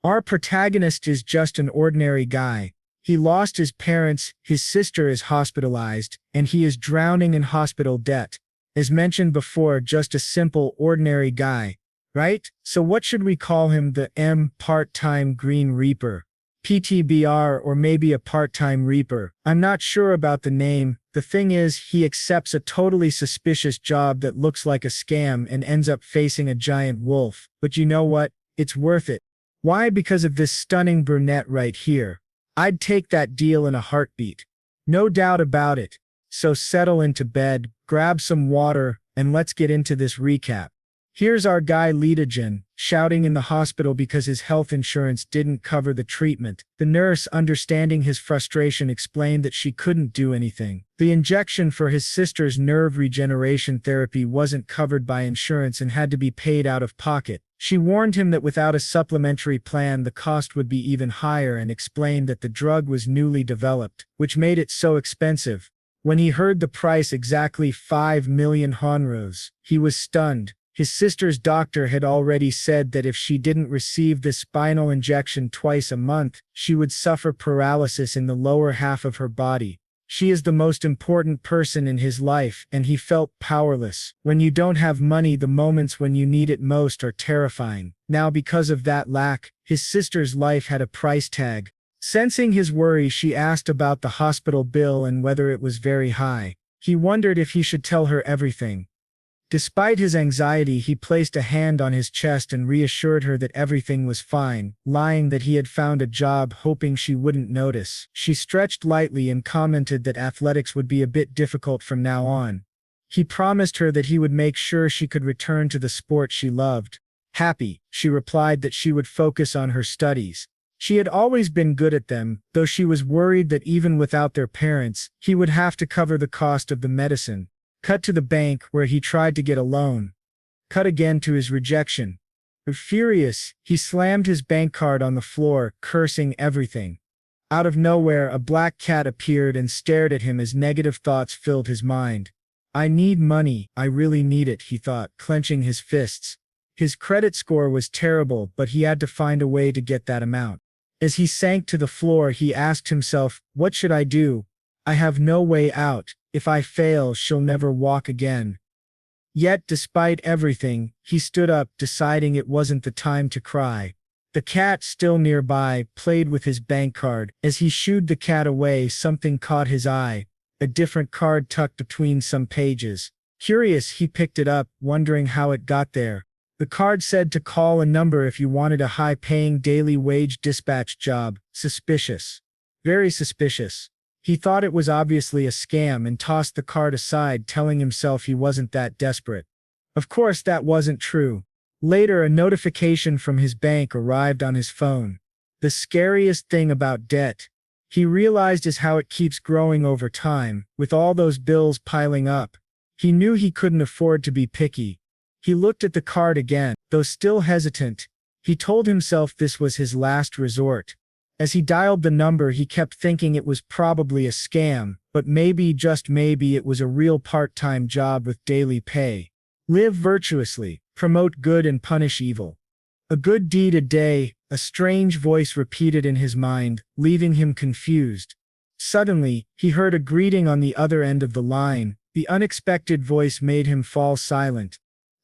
Our protagonist is just an ordinary guy. He lost his parents, his sister is hospitalized, and he is drowning in hospital debt. As mentioned before, just a simple, ordinary guy, right? So what should we call him? The part-time Green Reaper? PTBR, or maybe a part-time Reaper? I'm not sure about the name. The thing is, he accepts a totally suspicious job that looks like a scam and ends up facing a giant wolf. But you know what? It's worth it. Why? Because of this stunning brunette right here. I'd take that deal in a heartbeat. No doubt about it. So settle into bed, grab some water, and let's get into this recap. Here's our guy Leetajan, shouting in the hospital because his health insurance didn't cover the treatment. The nurse, understanding his frustration, explained that she couldn't do anything. The injection for his sister's nerve regeneration therapy wasn't covered by insurance and had to be paid out of pocket. She warned him that without a supplementary plan the cost would be even higher and explained that the drug was newly developed, which made it so expensive. When he heard the price, exactly 5 million honros, he was stunned. His sister's doctor had already said that if she didn't receive the spinal injection twice a month, she would suffer paralysis in the lower half of her body. She is the most important person in his life, and he felt powerless. When you don't have money, the moments when you need it most are terrifying. Now, because of that lack, his sister's life had a price tag. Sensing his worry, she asked about the hospital bill and whether it was very high. He wondered if he should tell her everything. Despite his anxiety, he placed a hand on his chest and reassured her that everything was fine, lying that he had found a job, hoping she wouldn't notice. She stretched lightly and commented that athletics would be a bit difficult from now on. He promised her that he would make sure she could return to the sport she loved. Happy, she replied that she would focus on her studies. She had always been good at them, though she was worried that even without their parents, he would have to cover the cost of the medicine. Cut to the bank, where he tried to get a loan. Cut again to his rejection. Furious, he slammed his bank card on the floor, cursing everything. Out of nowhere, a black cat appeared and stared at him as negative thoughts filled his mind. I need money, I really need it, he thought, clenching his fists. His credit score was terrible, but he had to find a way to get that amount. As he sank to the floor, he asked himself, what should I do? I have no way out. If I fail, she'll never walk again. Yet, despite everything, he stood up, deciding it wasn't the time to cry. The cat, still nearby, played with his bank card. As he shooed the cat away, something caught his eye. A different card tucked between some pages. Curious, he picked it up, wondering how it got there. The card said to call a number if you wanted a high-paying daily wage dispatch job. Suspicious. Very suspicious. He thought it was obviously a scam and tossed the card aside, telling himself he wasn't that desperate. Of course, that wasn't true. Later, a notification from his bank arrived on his phone. The scariest thing about debt, he realized, is how it keeps growing over time, with all those bills piling up. He knew he couldn't afford to be picky. He looked at the card again, though still hesitant. He told himself this was his last resort. As he dialed the number, he kept thinking it was probably a scam, but maybe, just maybe, it was a real part-time job with daily pay. Live virtuously, promote good and punish evil. A good deed a day, a strange voice repeated in his mind, leaving him confused. Suddenly, he heard a greeting on the other end of the line. The unexpected voice made him fall silent.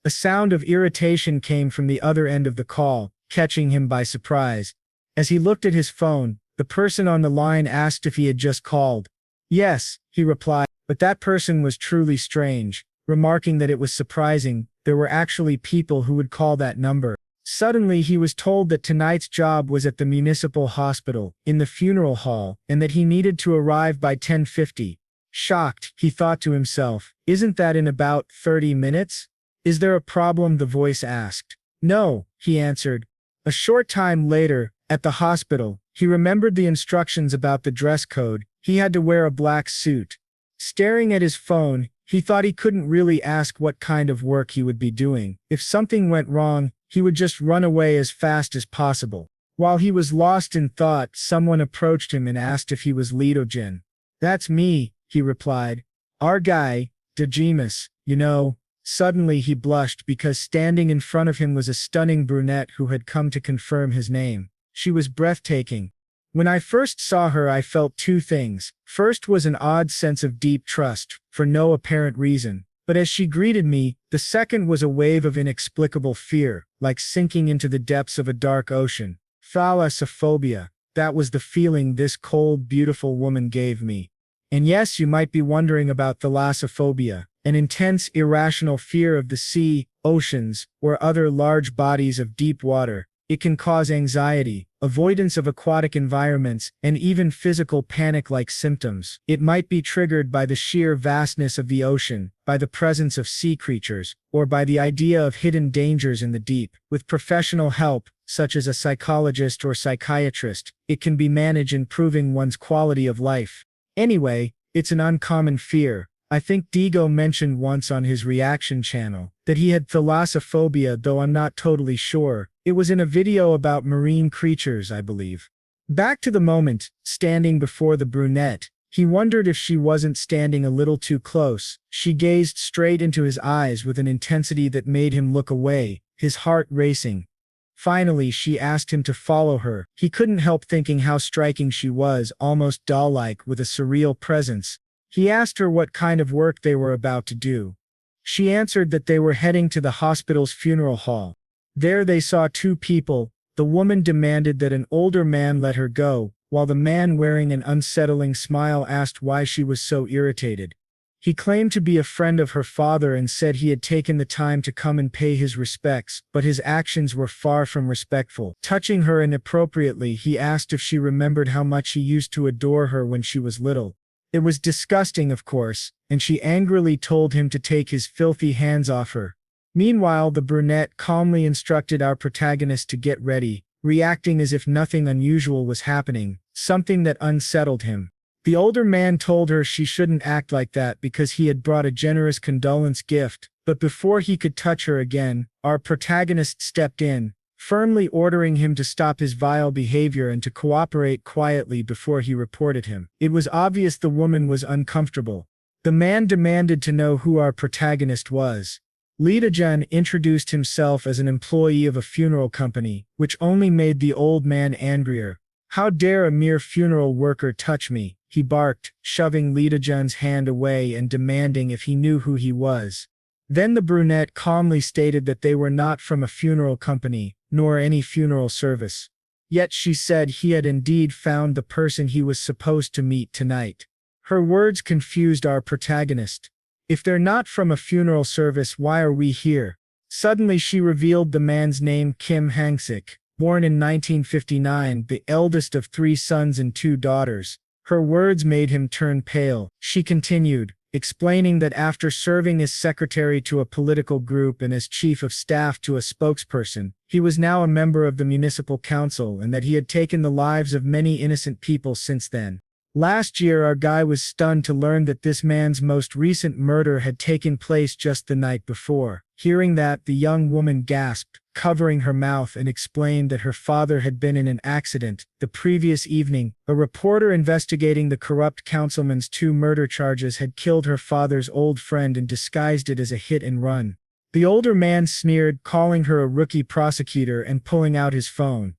A sound of irritation came from the other end of the call, catching him by surprise. As he looked at his phone, the person on the line asked if he had just called. Yes, he replied, but that person was truly strange, remarking that it was surprising there were actually people who would call that number. Suddenly he was told that tonight's job was at the municipal hospital, in the funeral hall, and that he needed to arrive by 10:50. Shocked, he thought to himself, isn't that in about 30 minutes? Is there a problem? The voice asked. No, he answered. A short time later, at the hospital, he remembered the instructions about the dress code. He had to wear a black suit. Staring at his phone, he thought he couldn't really ask what kind of work he would be doing. If something went wrong, he would just run away as fast as possible. While he was lost in thought, someone approached him and asked if he was Leetajan. That's me, he replied. Our guy, Dejimus, you know. Suddenly he blushed because standing in front of him was a stunning brunette who had come to confirm his name. She was breathtaking. When I first saw her, I felt two things. First was an odd sense of deep trust, for no apparent reason. But as she greeted me, the second was a wave of inexplicable fear, like sinking into the depths of a dark ocean. Thalassophobia. That was the feeling this cold, beautiful woman gave me. And yes, you might be wondering about thalassophobia, an intense, irrational fear of the sea, oceans, or other large bodies of deep water. It can cause anxiety, avoidance of aquatic environments, and even physical panic-like symptoms. It might be triggered by the sheer vastness of the ocean, by the presence of sea creatures, or by the idea of hidden dangers in the deep. With professional help, such as a psychologist or psychiatrist, it can be managed, improving one's quality of life. Anyway, it's an uncommon fear. I think Digo mentioned once on his reaction channel that he had thalassophobia, though I'm not totally sure. It was in a video about marine creatures, I believe. Back to the moment, standing before the brunette, he wondered if she wasn't standing a little too close. She gazed straight into his eyes with an intensity that made him look away, his heart racing. Finally, she asked him to follow her. He couldn't help thinking how striking she was, almost doll-like, with a surreal presence. He asked her what kind of work they were about to do. She answered that they were heading to the hospital's funeral hall. There they saw two people. The woman demanded that an older man let her go, while the man wearing an unsettling smile asked why she was so irritated. He claimed to be a friend of her father and said he had taken the time to come and pay his respects, but his actions were far from respectful. Touching her inappropriately, he asked if she remembered how much he used to adore her when she was little. It was disgusting, of course, and she angrily told him to take his filthy hands off her. Meanwhile, the brunette calmly instructed our protagonist to get ready, reacting as if nothing unusual was happening, something that unsettled him. The older man told her she shouldn't act like that because he had brought a generous condolence gift, but before he could touch her again, our protagonist stepped in, firmly ordering him to stop his vile behavior and to cooperate quietly before he reported him. It was obvious the woman was uncomfortable. The man demanded to know who our protagonist was. Lee-Jun introduced himself as an employee of a funeral company, which only made the old man angrier. "How dare a mere funeral worker touch me?" he barked, shoving Lee-Jun's hand away and demanding if he knew who he was. Then the brunette calmly stated that they were not from a funeral company, nor any funeral service. Yet she said he had indeed found the person he was supposed to meet tonight. Her words confused our protagonist. "If they're not from a funeral service, why are we here?" Suddenly she revealed the man's name: Kim Hang-sik, born in 1959, the eldest of 3 sons and 2 daughters. Her words made him turn pale. She continued, explaining that after serving as secretary to a political group and as chief of staff to a spokesperson, he was now a member of the municipal council and that he had taken the lives of many innocent people since then. Last year, our guy was stunned to learn that this man's most recent murder had taken place just the night before. Hearing that, the young woman gasped, covering her mouth, and explained that her father had been in an accident. The previous evening, a reporter investigating the corrupt councilman's 2 murder charges had killed her father's old friend and disguised it as a hit and run. The older man sneered, calling her a rookie prosecutor and pulling out his phone.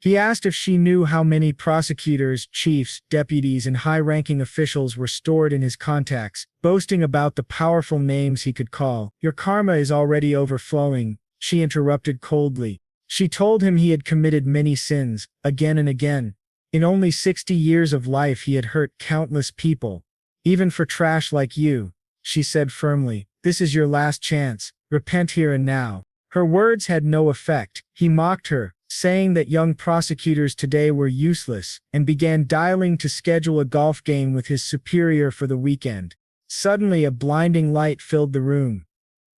He asked if she knew how many prosecutors, chiefs, deputies, and high-ranking officials were stored in his contacts, boasting about the powerful names he could call. "Your karma is already overflowing," she interrupted coldly. She told him he had committed many sins, again and again. In only 60 years of life he had hurt countless people. "Even for trash like you," she said firmly, "this is your last chance. Repent here and now." Her words had no effect. He mocked her, saying that young prosecutors today were useless, and began dialing to schedule a golf game with his superior for the weekend. Suddenly a blinding light filled the room.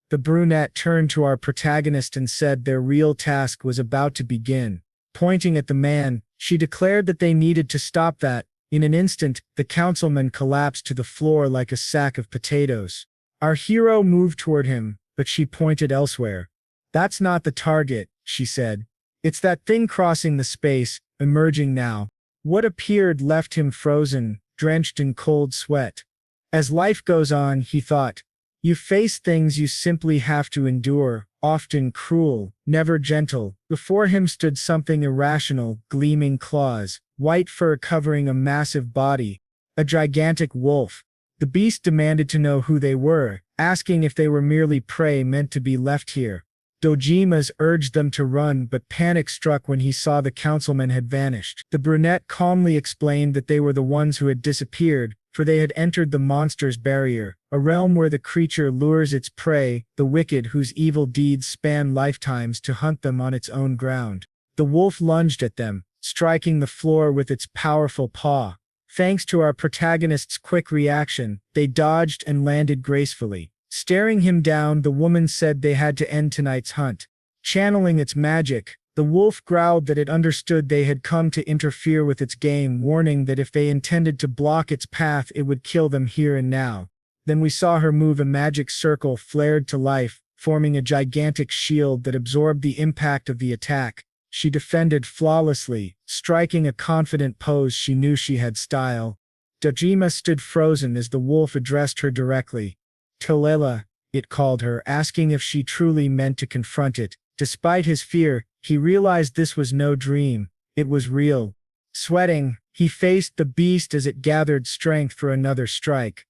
The brunette turned to our protagonist and said their real task was about to begin. Pointing at the man, she declared that they needed to stop that. In an instant, the councilman collapsed to the floor like a sack of potatoes. Our hero moved toward him, but she pointed elsewhere. "That's not the target," she said. "It's that thing crossing the space, emerging now." What appeared left him frozen, drenched in cold sweat. As life goes on, he thought, you face things you simply have to endure, often cruel, never gentle. Before him stood something irrational, gleaming claws, white fur covering a massive body. A gigantic wolf. The beast demanded to know who they were, asking if they were merely prey meant to be left here. Dojimas urged them to run, but panic struck when he saw the councilman had vanished. The brunette calmly explained that they were the ones who had disappeared, for they had entered the monster's barrier, a realm where the creature lures its prey, the wicked whose evil deeds span lifetimes, to hunt them on its own ground. The wolf lunged at them, striking the floor with its powerful paw. Thanks to our protagonist's quick reaction, they dodged and landed gracefully. Staring him down, the woman said they had to end tonight's hunt. Channeling its magic, the wolf growled that it understood they had come to interfere with its game, warning that if they intended to block its path it would kill them here and now. Then we saw her move. A magic circle flared to life, forming a gigantic shield that absorbed the impact of the attack. She defended flawlessly, striking a confident pose. She knew she had style. Dojima stood frozen as the wolf addressed her directly. Tolela, it called her, asking if she truly meant to confront it. Despite his fear, he realized this was no dream, it was real. Sweating, he faced the beast as it gathered strength for another strike.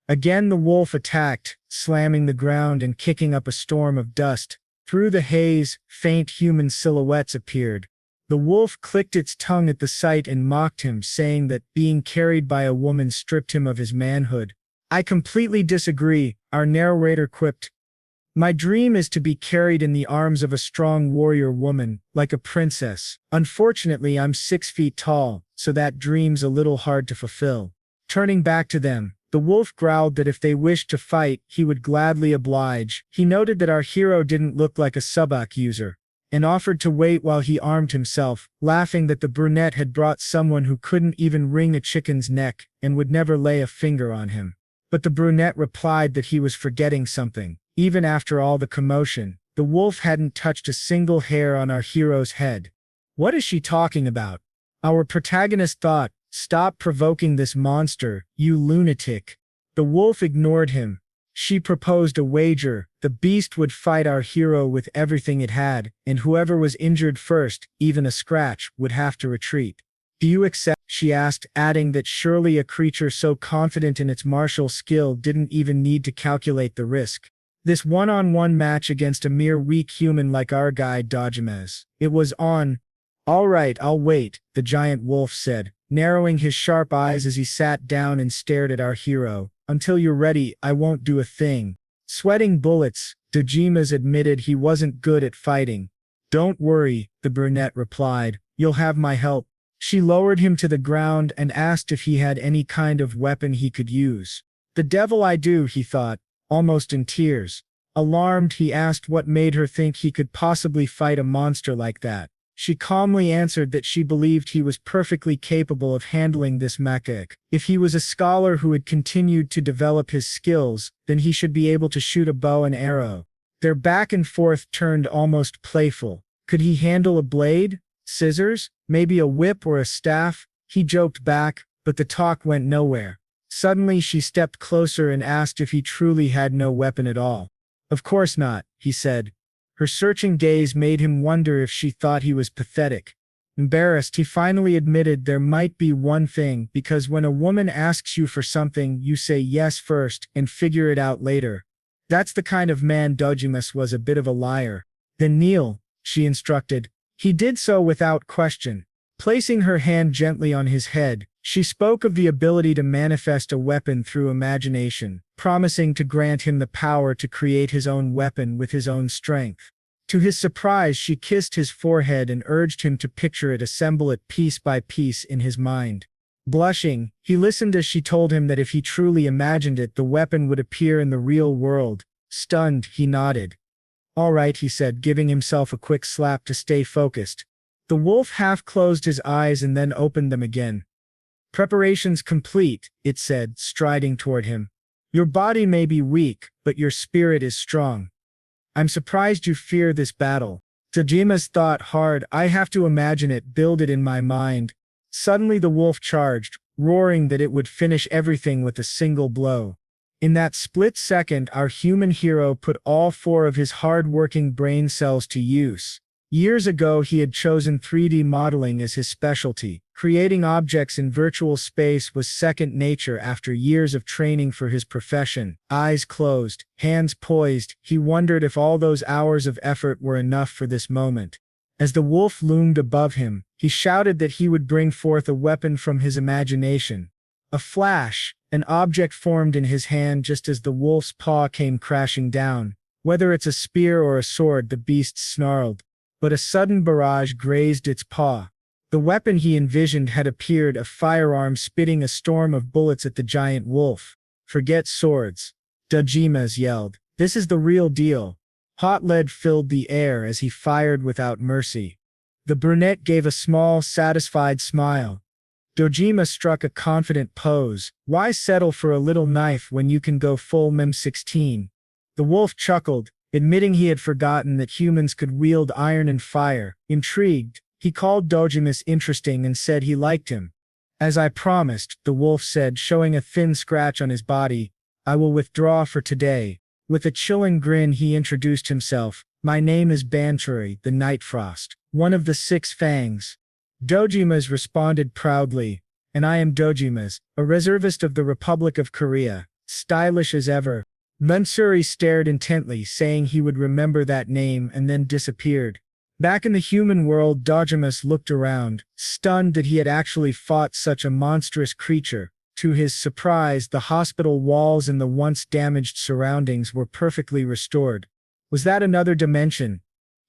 Again the wolf attacked, slamming the ground and kicking up a storm of dust. Through the haze, faint human silhouettes appeared. The wolf clicked its tongue at the sight and mocked him, saying that being carried by a woman stripped him of his manhood. I completely disagree, our narrator quipped. My dream is to be carried in the arms of a strong warrior woman, like a princess. Unfortunately, I'm 6 feet tall, so that dream's a little hard to fulfill. Turning back to them, the wolf growled that if they wished to fight, he would gladly oblige. He noted that our hero didn't look like a sabak user, and offered to wait while he armed himself, laughing that the brunette had brought someone who couldn't even wring a chicken's neck and would never lay a finger on him. But the brunette replied that he was forgetting something. Even after all the commotion, the wolf hadn't touched a single hair on our hero's head. What is she talking about? Our protagonist thought. Stop provoking this monster, you lunatic. The wolf ignored him. She proposed a wager. The beast would fight our hero with everything it had, and whoever was injured first, even a scratch, would have to retreat. Do you accept? She asked, adding that surely a creature so confident in its martial skill didn't even need to calculate the risk. This one-on-one match against a mere weak human like our guy Dojimes. It was on. All right, I'll wait, the giant wolf said, narrowing his sharp eyes as he sat down and stared at our hero. Until you're ready, I won't do a thing. Sweating bullets, Dojimes admitted he wasn't good at fighting. Don't worry, the brunette replied, you'll have my help. She lowered him to the ground and asked if he had any kind of weapon he could use. The devil I do, he thought, almost in tears. Alarmed, he asked what made her think he could possibly fight a monster like that. She calmly answered that she believed he was perfectly capable of handling this macaque. If he was a scholar who had continued to develop his skills, then he should be able to shoot a bow and arrow. Their back and forth turned almost playful. Could he handle a blade? Scissors? Maybe a whip or a staff? He joked back, but the talk went nowhere. Suddenly she stepped closer and asked if he truly had no weapon at all. Of course not, he said. Her searching gaze made him wonder if she thought he was pathetic. Embarrassed, he finally admitted there might be one thing, because when a woman asks you for something, you say yes first and figure it out later. That's the kind of man Dojimus was. A bit of a liar. Then kneel, she instructed. He did so without question. Placing her hand gently on his head, she spoke of the ability to manifest a weapon through imagination, promising to grant him the power to create his own weapon with his own strength. To his surprise, she kissed his forehead and urged him to picture it, assemble it piece by piece in his mind. Blushing, he listened as she told him that if he truly imagined it, the weapon would appear in the real world. Stunned, he nodded. All right, he said, giving himself a quick slap to stay focused. The wolf half closed his eyes and then opened them again. Preparations complete, it said, striding toward him. Your body may be weak, but your spirit is strong. I'm surprised you fear this battle. Tajima's thought hard. I have to imagine it, build it in my mind. Suddenly the wolf charged, roaring that it would finish everything with a single blow. In that split second, our human hero put all 4 of his hard-working brain cells to use. Years ago, he had chosen 3D modeling as his specialty. Creating objects in virtual space was second nature after years of training for his profession. Eyes closed, hands poised, he wondered if all those hours of effort were enough for this moment. As the wolf loomed above him, he shouted that he would bring forth a weapon from his imagination. A flash, an object formed in his hand just as the wolf's paw came crashing down. Whether it's a spear or a sword, the beast snarled. But a sudden barrage grazed its paw. The weapon he envisioned had appeared, a firearm spitting a storm of bullets at the giant wolf. "Forget swords," Dojima yelled. "This is the real deal." Hot lead filled the air as he fired without mercy. The brunette gave a small, satisfied smile. Dojima struck a confident pose. "Why settle for a little knife when you can go full Mem-16? The wolf chuckled, admitting he had forgotten that humans could wield iron and fire. Intrigued, he called Dojima interesting and said he liked him. "As I promised," the wolf said, showing a thin scratch on his body, "I will withdraw for today." With a chilling grin he introduced himself. "My name is Banturi, the Night Frost, one of the 6 fangs." Dojima responded proudly. "And I am Dojima, a reservist of the Republic of Korea." Stylish as ever. Banturi stared intently, saying he would remember that name, and then disappeared. Back in the human world, Dojima looked around, stunned that he had actually fought such a monstrous creature. To his surprise, the hospital walls and the once damaged surroundings were perfectly restored. Was that another dimension?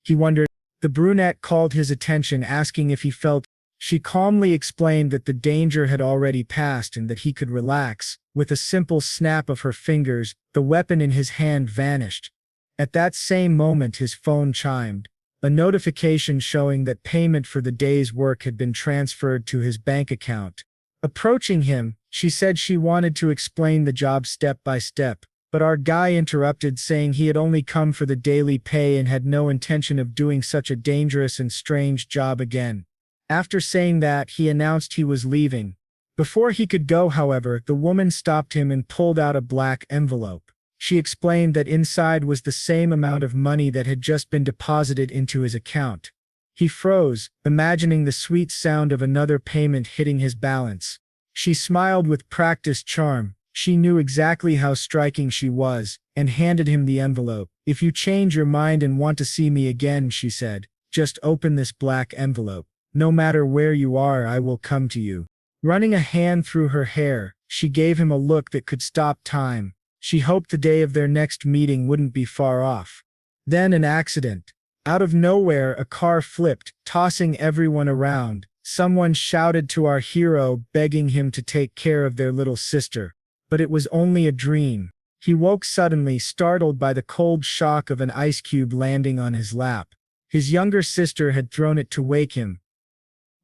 He wondered. The brunette called his attention, asking if he felt. She calmly explained that the danger had already passed and that he could relax. With a simple snap of her fingers, the weapon in his hand vanished. At that same moment, his phone chimed. A notification showing that payment for the day's work had been transferred to his bank account. Approaching him, she said she wanted to explain the job step by step, but our guy interrupted, saying he had only come for the daily pay and had no intention of doing such a dangerous and strange job again. After saying that, he announced he was leaving. Before he could go, however, the woman stopped him and pulled out a black envelope. She explained that inside was the same amount of money that had just been deposited into his account. He froze, imagining the sweet sound of another payment hitting his balance. She smiled with practiced charm. She knew exactly how striking she was, and handed him the envelope. "If you change your mind and want to see me again," she said, "just open this black envelope. No matter where you are, I will come to you." Running a hand through her hair, she gave him a look that could stop time. She hoped the day of their next meeting wouldn't be far off. Then an accident. Out of nowhere, a car flipped, tossing everyone around. Someone shouted to our hero, begging him to take care of their little sister. But it was only a dream. He woke suddenly, startled by the cold shock of an ice cube landing on his lap. His younger sister had thrown it to wake him.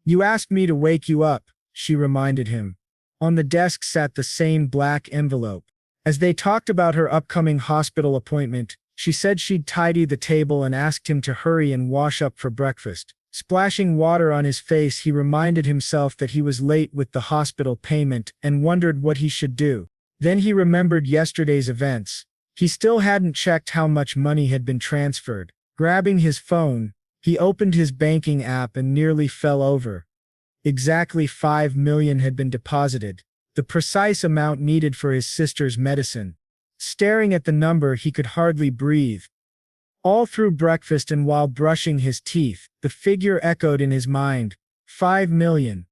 "You asked me to wake you up," she reminded him. On the desk sat the same black envelope. As they talked about her upcoming hospital appointment, she said she'd tidy the table and asked him to hurry and wash up for breakfast. Splashing water on his face, he reminded himself that he was late with the hospital payment and wondered what he should do. Then he remembered yesterday's events. He still hadn't checked how much money had been transferred. Grabbing his phone, he opened his banking app and nearly fell over. Exactly 5 million had been deposited, the precise amount needed for his sister's medicine. Staring at the number, he could hardly breathe. All through breakfast and while brushing his teeth, the figure echoed in his mind. 5 million.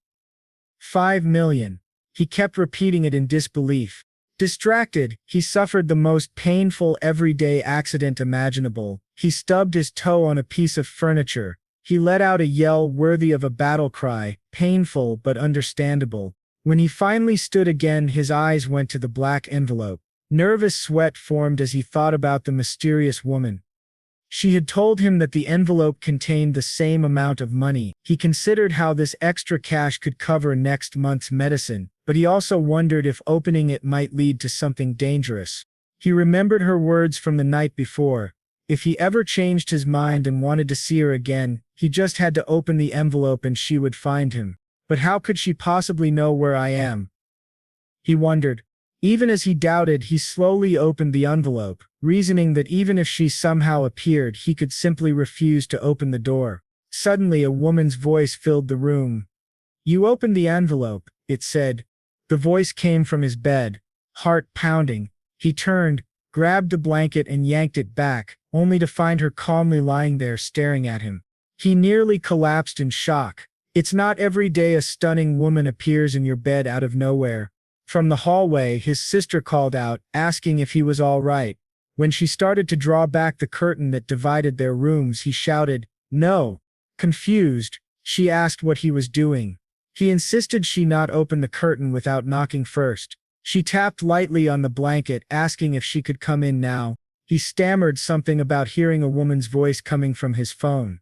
5 million. He kept repeating it in disbelief. Distracted, he suffered the most painful everyday accident imaginable. He stubbed his toe on a piece of furniture. He let out a yell worthy of a battle cry, painful but understandable. When he finally stood again, his eyes went to the black envelope. Nervous sweat formed as he thought about the mysterious woman. She had told him that the envelope contained the same amount of money. He considered how this extra cash could cover next month's medicine, but he also wondered if opening it might lead to something dangerous. He remembered her words from the night before. If he ever changed his mind and wanted to see her again, he just had to open the envelope and she would find him. But how could she possibly know where I am? He wondered. Even as he doubted, he slowly opened the envelope, reasoning that even if she somehow appeared, he could simply refuse to open the door. Suddenly, a woman's voice filled the room. "You opened the envelope," it said. The voice came from his bed. Heart pounding, he turned, grabbed the blanket and yanked it back, only to find her calmly lying there staring at him. He nearly collapsed in shock. It's not every day a stunning woman appears in your bed out of nowhere. From the hallway, his sister called out, asking if he was all right. When she started to draw back the curtain that divided their rooms, he shouted, "No." Confused, she asked what he was doing. He insisted she not open the curtain without knocking first. She tapped lightly on the blanket, asking if she could come in now. He stammered something about hearing a woman's voice coming from his phone.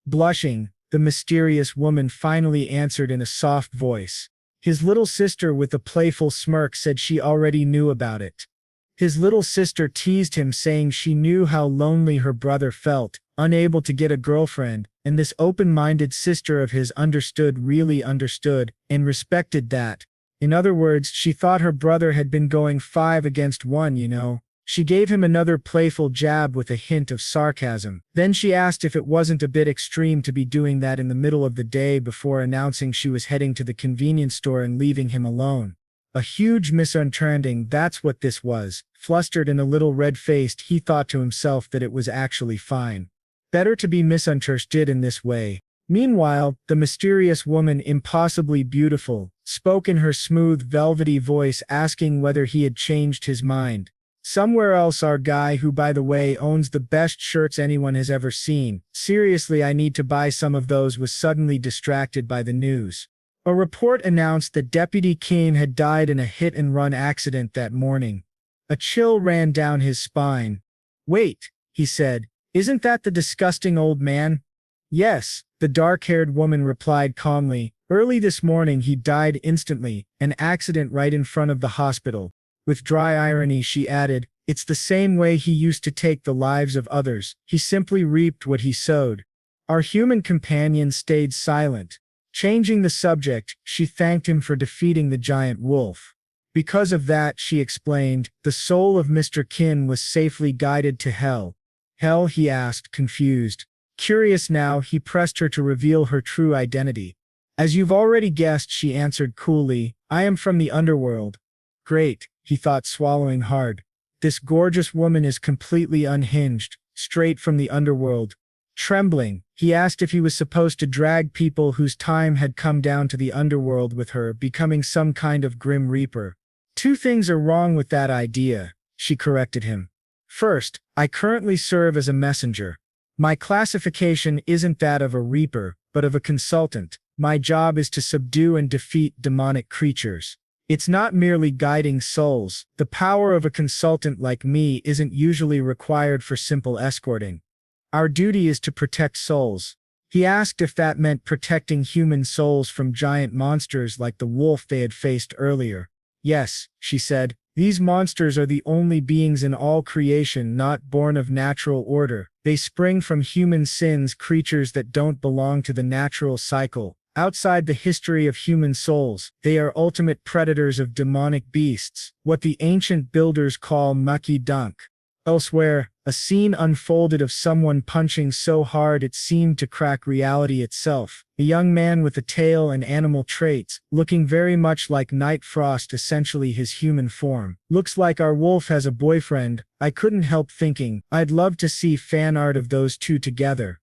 Blushing, the mysterious woman finally answered in a soft voice. His little sister, with a playful smirk, said she already knew about it. His little sister teased him, saying she knew how lonely her brother felt, unable to get a girlfriend, and this open-minded sister of his really understood, and respected that. In other words, she thought her brother had been going 5 against 1, you know. She gave him another playful jab with a hint of sarcasm. Then she asked if it wasn't a bit extreme to be doing that in the middle of the day, before announcing she was heading to the convenience store and leaving him alone. A huge misunderstanding, that's what this was. Flustered and a little red-faced, he thought to himself that it was actually fine. Better to be misunderstood in this way. Meanwhile, the mysterious woman, impossibly beautiful, spoke in her smooth, velvety voice, asking whether he had changed his mind. "Somewhere else, our guy, who by the way owns the best shirts anyone has ever seen. Seriously, I need to buy some of those," was suddenly distracted by the news. A report announced that Deputy Kane had died in a hit-and-run accident that morning. A chill ran down his spine. "Wait," he said, "isn't that the disgusting old man?" "Yes," the dark-haired woman replied calmly. "Early this morning he died instantly, an accident right in front of the hospital." With dry irony, she added, "It's the same way he used to take the lives of others. He simply reaped what he sowed." Our human companion stayed silent. Changing the subject, she thanked him for defeating the giant wolf. Because of that, she explained, the soul of Mr. Kin was safely guided to hell. "Hell?" he asked, confused. Curious now, he pressed her to reveal her true identity. "As you've already guessed," she answered coolly, "I am from the underworld." Great, he thought, swallowing hard. This gorgeous woman is completely unhinged, straight from the underworld. Trembling, he asked if he was supposed to drag people whose time had come down to the underworld with her, becoming some kind of grim reaper. "Two things are wrong with that idea," she corrected him. "First, I currently serve as a messenger. My classification isn't that of a reaper, but of a consultant. My job is to subdue and defeat demonic creatures. It's not merely guiding souls. The power of a consultant like me isn't usually required for simple escorting. Our duty is to protect souls." He asked if that meant protecting human souls from giant monsters like the wolf they had faced earlier. "Yes," she said, "these monsters are the only beings in all creation not born of natural order. They spring from human sins, creatures that don't belong to the natural cycle. Outside the history of human souls, they are ultimate predators of demonic beasts, what the ancient builders call mucky dunk." Elsewhere, a scene unfolded of someone punching so hard it seemed to crack reality itself. A young man with a tail and animal traits, looking very much like Night Frost, essentially his human form. "Looks like our wolf has a boyfriend." I couldn't help thinking, I'd love to see fan art of those two together.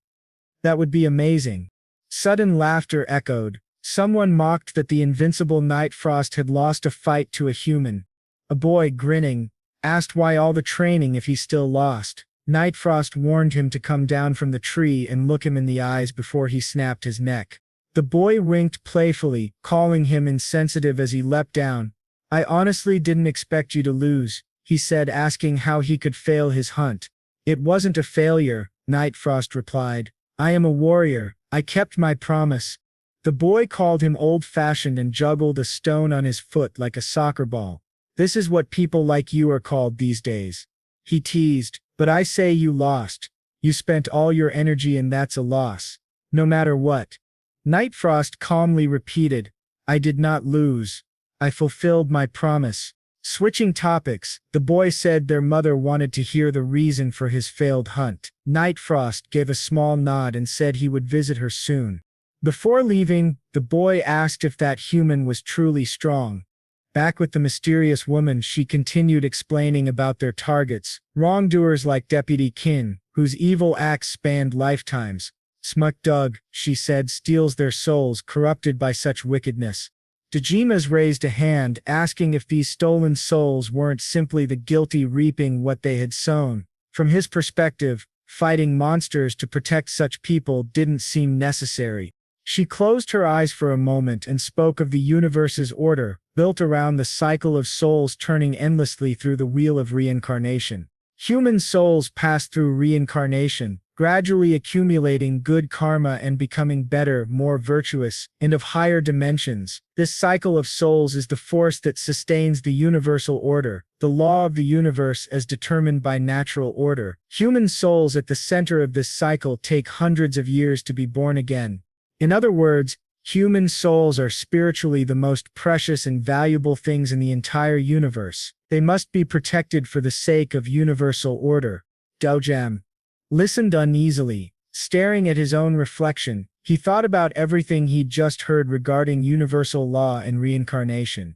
That would be amazing. Sudden laughter echoed. Someone mocked that the invincible Night Frost had lost a fight to a human. A boy, grinning, asked why all the training if he still lost. Night Frost warned him to come down from the tree and look him in the eyes before he snapped his neck. The boy winked playfully, calling him insensitive as he leapt down. "I honestly didn't expect you to lose," he said, asking how he could fail his hunt. "It wasn't a failure," Night Frost replied. "I am a warrior. I kept my promise." The boy called him old-fashioned and juggled a stone on his foot like a soccer ball. "This is what people like you are called these days," he teased. "But I say you lost. You spent all your energy and that's a loss. No matter what." Night Frost calmly repeated, "I did not lose. I fulfilled my promise." Switching topics, the boy said their mother wanted to hear the reason for his failed hunt. Nightfrost gave a small nod and said he would visit her soon. Before leaving, the boy asked if that human was truly strong. Back with the mysterious woman, she continued explaining about their targets, wrongdoers like Deputy Kin, whose evil acts spanned lifetimes. Smuk Dug, she said, steals their souls corrupted by such wickedness. Dejimas raised a hand, asking if these stolen souls weren't simply the guilty reaping what they had sown. From his perspective, fighting monsters to protect such people didn't seem necessary. She closed her eyes for a moment and spoke of the universe's order, built around the cycle of souls turning endlessly through the wheel of reincarnation. Human souls pass through reincarnation, gradually accumulating good karma and becoming better, more virtuous, and of higher dimensions. This cycle of souls is the force that sustains the universal order, the law of the universe as determined by natural order. Human souls at the center of this cycle take hundreds of years to be born again. In other words, human souls are spiritually the most precious and valuable things in the entire universe. They must be protected for the sake of universal order. Dojam listened uneasily, staring at his own reflection. He thought about everything he'd just heard regarding universal law and reincarnation.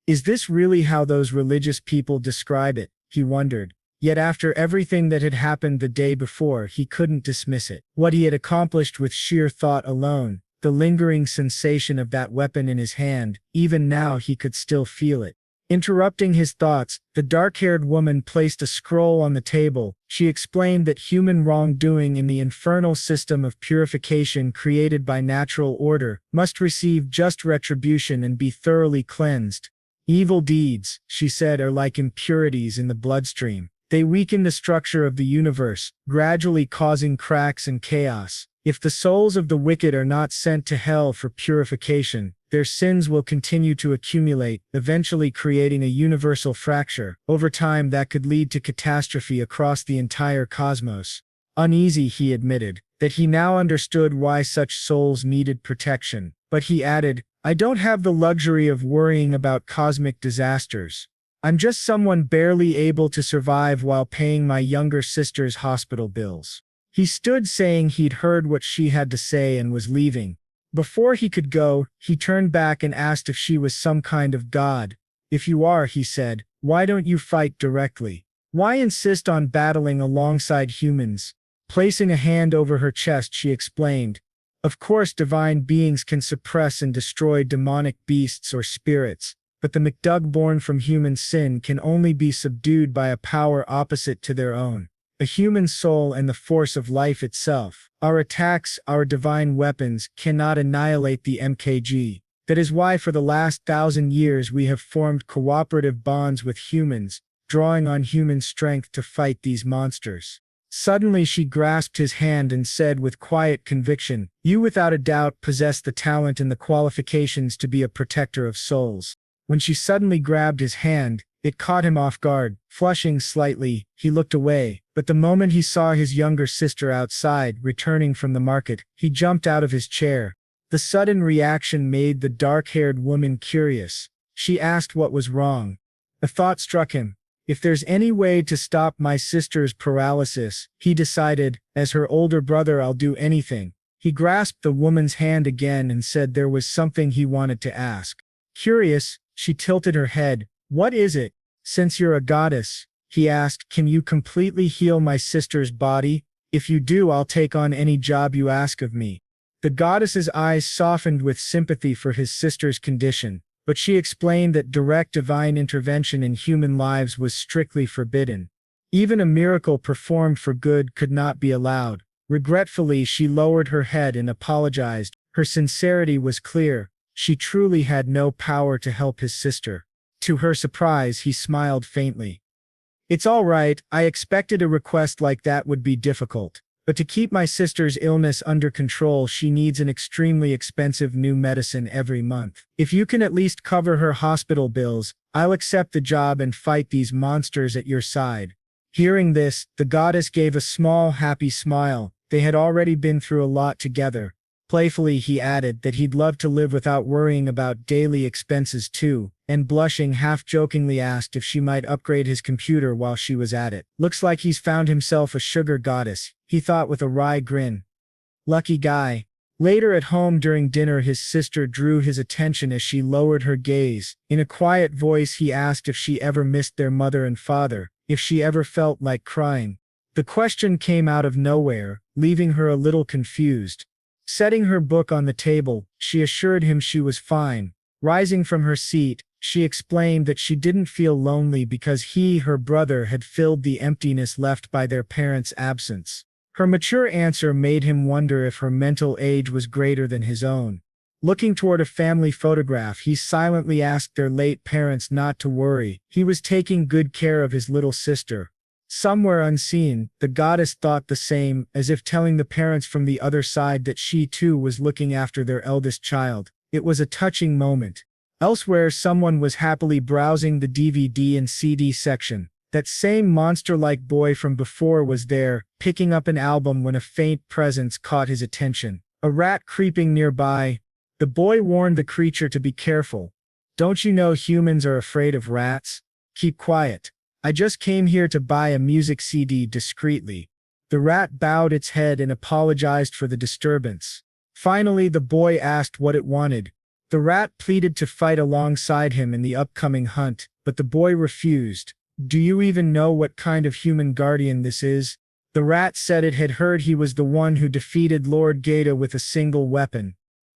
Is this really how those religious people describe it? He wondered. Yet after everything that had happened the day before, he couldn't dismiss it. What he had accomplished with sheer thought alone, the lingering sensation of that weapon in his hand, even now he could still feel it. Interrupting his thoughts, the dark-haired woman placed a scroll on the table. She explained that human wrongdoing in the infernal system of purification created by natural order must receive just retribution and be thoroughly cleansed. Evil deeds, she said, are like impurities in the bloodstream. They weaken the structure of the universe, gradually causing cracks and chaos. If the souls of the wicked are not sent to hell for purification, their sins will continue to accumulate, eventually creating a universal fracture. Over time, that could lead to catastrophe across the entire cosmos. Uneasy, he admitted that he now understood why such souls needed protection. But he added, I don't have the luxury of worrying about cosmic disasters. I'm just someone barely able to survive while paying my younger sister's hospital bills. He stood, saying he'd heard what she had to say and was leaving. Before he could go, he turned back and asked if she was some kind of god. If you are, he said, why don't you fight directly? Why insist on battling alongside humans? Placing a hand over her chest, she explained, of course divine beings can suppress and destroy demonic beasts or spirits, but the McDug born from human sin can only be subdued by a power opposite to their own. A human soul and the force of life itself. Our attacks, our divine weapons, cannot annihilate the MKG. That is why for the last 1,000 years we have formed cooperative bonds with humans, drawing on human strength to fight these monsters. Suddenly she grasped his hand and said with quiet conviction, you without a doubt possess the talent and the qualifications to be a protector of souls. When she suddenly grabbed his hand, it caught him off guard. Flushing slightly, he looked away, but the moment he saw his younger sister outside, returning from the market, he jumped out of his chair. The sudden reaction made the dark-haired woman curious. She asked what was wrong. A thought struck him. If there's any way to stop my sister's paralysis, he decided, as her older brother, I'll do anything. He grasped the woman's hand again and said there was something he wanted to ask. Curious, she tilted her head. What is it? Since you're a goddess, he asked, can you completely heal my sister's body? If you do, I'll take on any job you ask of me. The goddess's eyes softened with sympathy for his sister's condition, but she explained that direct divine intervention in human lives was strictly forbidden. Even a miracle performed for good could not be allowed. Regretfully, she lowered her head and apologized. Her sincerity was clear. She truly had no power to help his sister. To her surprise, he smiled faintly. It's all right, I expected a request like that would be difficult. But to keep my sister's illness under control, she needs an extremely expensive new medicine every month. If you can at least cover her hospital bills, I'll accept the job and fight these monsters at your side. Hearing this, the goddess gave a small, happy smile. They had already been through a lot together. Playfully he added that he'd love to live without worrying about daily expenses too, and blushing half-jokingly asked if she might upgrade his computer while she was at it. Looks like he's found himself a sugar goddess, he thought with a wry grin. Lucky guy. Later at home during dinner his sister drew his attention as she lowered her gaze. In a quiet voice he asked if she ever missed their mother and father, if she ever felt like crying. The question came out of nowhere, leaving her a little confused. Setting her book on the table, she assured him she was fine. Rising from her seat, she explained that she didn't feel lonely because her brother, had filled the emptiness left by their parents' absence. Her mature answer made him wonder if her mental age was greater than his own. Looking toward a family photograph, he silently asked their late parents not to worry. He was taking good care of his little sister. Somewhere unseen, the goddess thought the same, as if telling the parents from the other side that she too was looking after their eldest child. It was a touching moment. Elsewhere, someone was happily browsing the DVD and CD section. That same monster-like boy from before was there, picking up an album when a faint presence caught his attention. A rat creeping nearby. The boy warned the creature to be careful. "Don't you know humans are afraid of rats? Keep quiet. I just came here to buy a music CD discreetly." The rat bowed its head and apologized for the disturbance. Finally, the boy asked what it wanted. The rat pleaded to fight alongside him in the upcoming hunt, but the boy refused. "Do you even know what kind of human guardian this is?" The rat said it had heard he was the one who defeated Lord Gata with a single weapon.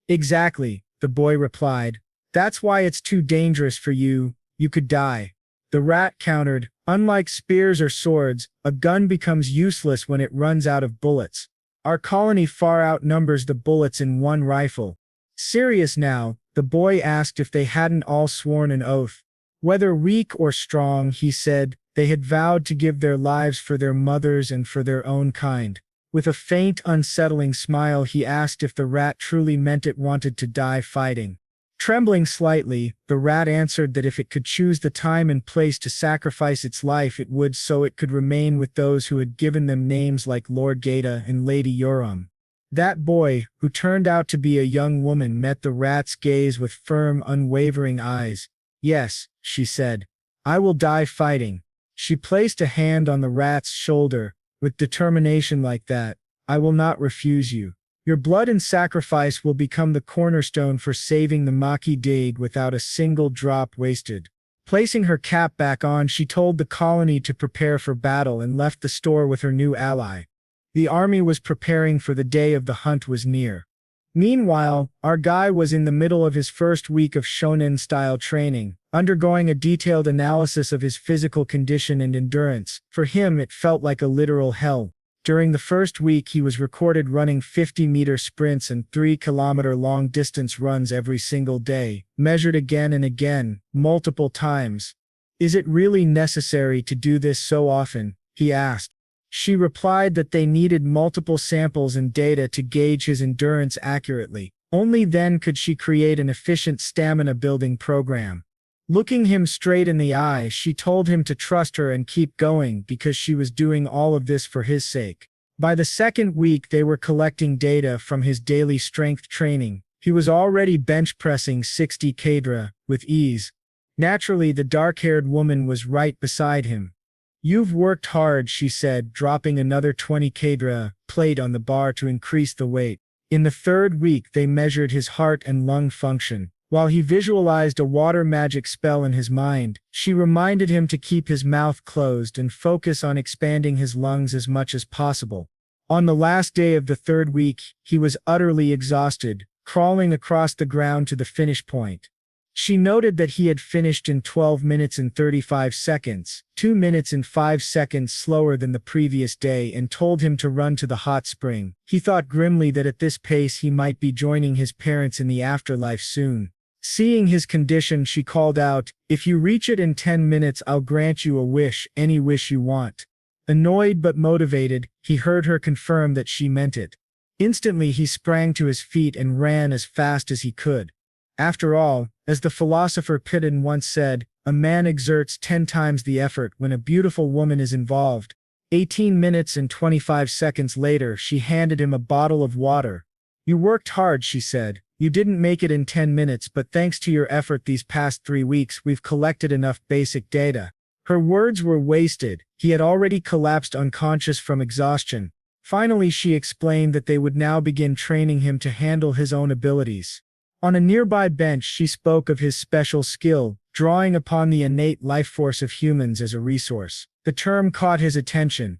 "Exactly," the boy replied. "That's why it's too dangerous for you. You could die." The rat countered, "Unlike spears or swords, a gun becomes useless when it runs out of bullets. Our colony far outnumbers the bullets in one rifle." Serious now, the boy asked if they hadn't all sworn an oath. Whether weak or strong, he said, they had vowed to give their lives for their mothers and for their own kind. With a faint, unsettling smile he asked if the rat truly meant it wanted to die fighting. Trembling slightly, the rat answered that if it could choose the time and place to sacrifice its life it would, so it could remain with those who had given them names like Lord Gata and Lady Yoram. That boy, who turned out to be a young woman, met the rat's gaze with firm, unwavering eyes. "Yes," she said. "I will die fighting." She placed a hand on the rat's shoulder. "With determination like that, I will not refuse you. Your blood and sacrifice will become the cornerstone for saving the Maki Dade without a single drop wasted." Placing her cap back on, she told the colony to prepare for battle and left the store with her new ally. The army was preparing, for the day of the hunt was near. Meanwhile, our guy was in the middle of his first week of shonen-style training, undergoing a detailed analysis of his physical condition and endurance. For him it felt like a literal hell. During the first week he was recorded running 50-meter sprints and 3-kilometer long-distance runs every single day, measured again and again, multiple times. "Is it really necessary to do this so often?" he asked. She replied that they needed multiple samples and data to gauge his endurance accurately. Only then could she create an efficient stamina-building program. Looking him straight in the eye, she told him to trust her and keep going because she was doing all of this for his sake. By the second week they were collecting data from his daily strength training. He was already bench pressing 60 kg with ease. Naturally, the dark-haired woman was right beside him. "You've worked hard," she said, dropping another 20 kg plate on the bar to increase the weight. In the third week they measured his heart and lung function. While he visualized a water magic spell in his mind, she reminded him to keep his mouth closed and focus on expanding his lungs as much as possible. On the last day of the third week, he was utterly exhausted, crawling across the ground to the finish point. She noted that he had finished in 12 minutes and 35 seconds, 2 minutes and 5 seconds slower than the previous day, and told him to run to the hot spring. He thought grimly that at this pace he might be joining his parents in the afterlife soon. Seeing his condition, she called out, "If you reach it in 10 minutes, I'll grant you a wish, any wish you want." Annoyed but motivated, he heard her confirm that she meant it. Instantly he sprang to his feet and ran as fast as he could. After all, as the philosopher Pitin once said, a man exerts 10 times the effort when a beautiful woman is involved. 18 minutes and 25 seconds later she handed him a bottle of water. You worked hard, she said. You didn't make it in 10 minutes, but thanks to your effort these past 3 weeks, we've collected enough basic data. Her words were wasted. He had already collapsed unconscious from exhaustion. Finally, she explained that they would now begin training him to handle his own abilities. On a nearby bench, she spoke of his special skill, drawing upon the innate life force of humans as a resource. The term caught his attention.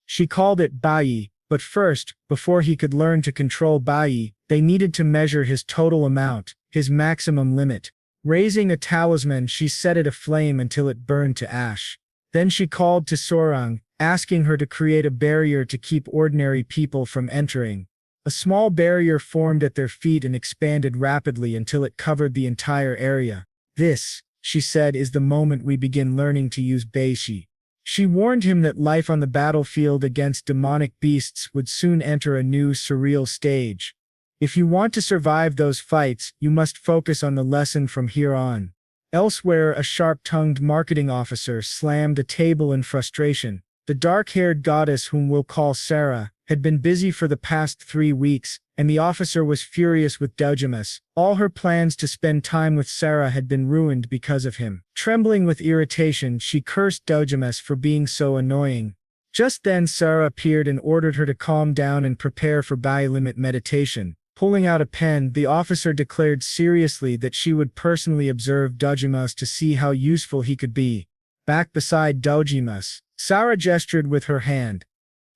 She called it Bai, but first, before he could learn to control Bai, they needed to measure his total amount, his maximum limit. Raising a talisman, she set it aflame until it burned to ash. Then she called to Sorang, asking her to create a barrier to keep ordinary people from entering. A small barrier formed at their feet and expanded rapidly until it covered the entire area. This, she said, is the moment we begin learning to use Beishi. She warned him that life on the battlefield against demonic beasts would soon enter a new surreal stage. If you want to survive those fights, you must focus on the lesson from here on. Elsewhere, a sharp-tongued marketing officer slammed a table in frustration. The dark-haired goddess, whom we'll call Sarah, had been busy for the past 3 weeks, and the officer was furious with Dojimus. All her plans to spend time with Sarah had been ruined because of him. Trembling with irritation, she cursed Dojimus for being so annoying. Just then Sarah appeared and ordered her to calm down and prepare for Bai-limit meditation. Pulling out a pen, the officer declared seriously that she would personally observe Dojimus to see how useful he could be. Back beside Dojimus, Sarah gestured with her hand.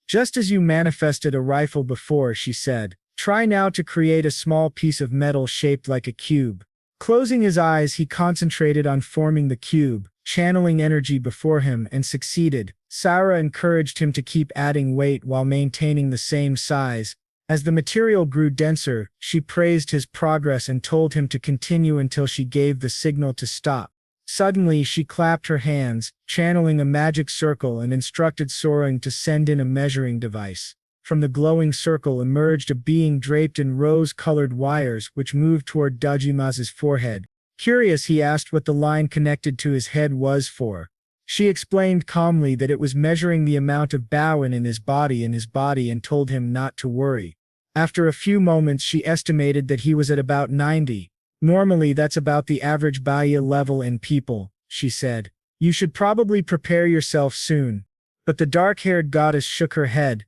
Just as you manifested a rifle before, she said, try now to create a small piece of metal shaped like a cube. Closing his eyes, he concentrated on forming the cube, channeling energy before him, and succeeded. Sarah encouraged him to keep adding weight while maintaining the same size. As the material grew denser, she praised his progress and told him to continue until she gave the signal to stop. Suddenly, she clapped her hands, channeling a magic circle, and instructed Sorang to send in a measuring device. From the glowing circle emerged a being draped in rose-colored wires which moved toward Dojimas's forehead. Curious, he asked what the line connected to his head was for. She explained calmly that it was measuring the amount of Bowen in his body and told him not to worry. After a few moments, she estimated that he was at about 90. Normally, that's about the average Baya level in people, she said. You should probably prepare yourself soon. But the dark-haired goddess shook her head.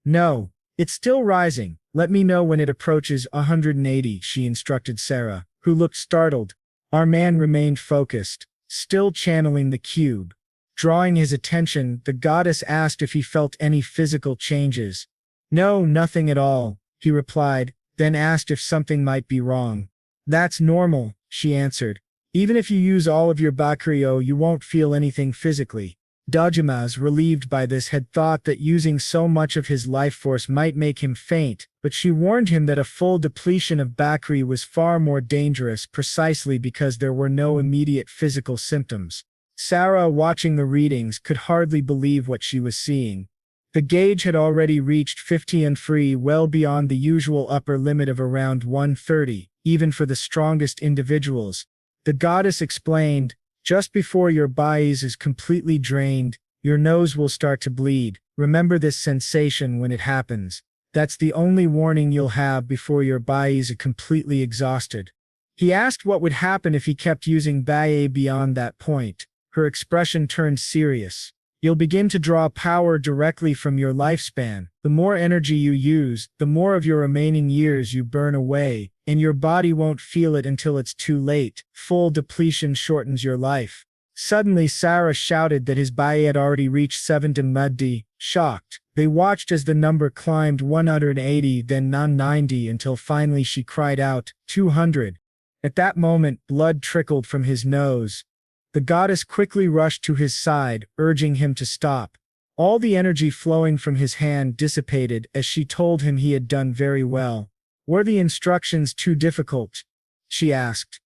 No, it's still rising. Let me know when it approaches 180, she instructed Sarah, who looked startled. Our man remained focused, still channeling the cube. Drawing his attention, the goddess asked if he felt any physical changes. No, nothing at all, he replied, then asked if something might be wrong. That's normal, she answered. Even if you use all of your Bakurio, you won't feel anything physically. Dojimas, relieved by this, had thought that using so much of his life force might make him faint, but she warned him that a full depletion of Bakuri was far more dangerous precisely because there were no immediate physical symptoms. Sarah, watching the readings, could hardly believe what she was seeing. The gauge had already reached 50 and free, well beyond the usual upper limit of around 130, even for the strongest individuals. The goddess explained, just before your bais is completely drained, your nose will start to bleed. Remember this sensation when it happens. That's the only warning you'll have before your bais are completely exhausted. He asked what would happen if he kept using Bae beyond that point. Her expression turned serious. You'll begin to draw power directly from your lifespan. The more energy you use, the more of your remaining years you burn away, and your body won't feel it until it's too late. Full depletion shortens your life. Suddenly Sarah shouted that his Bae had already reached 70 Muddi. Shocked, they watched as the number climbed 180, then 90 until finally she cried out, 200. At that moment, blood trickled from his nose. The goddess quickly rushed to his side, urging him to stop. All the energy flowing from his hand dissipated as she told him he had done very well. Were the instructions too difficult? She asked.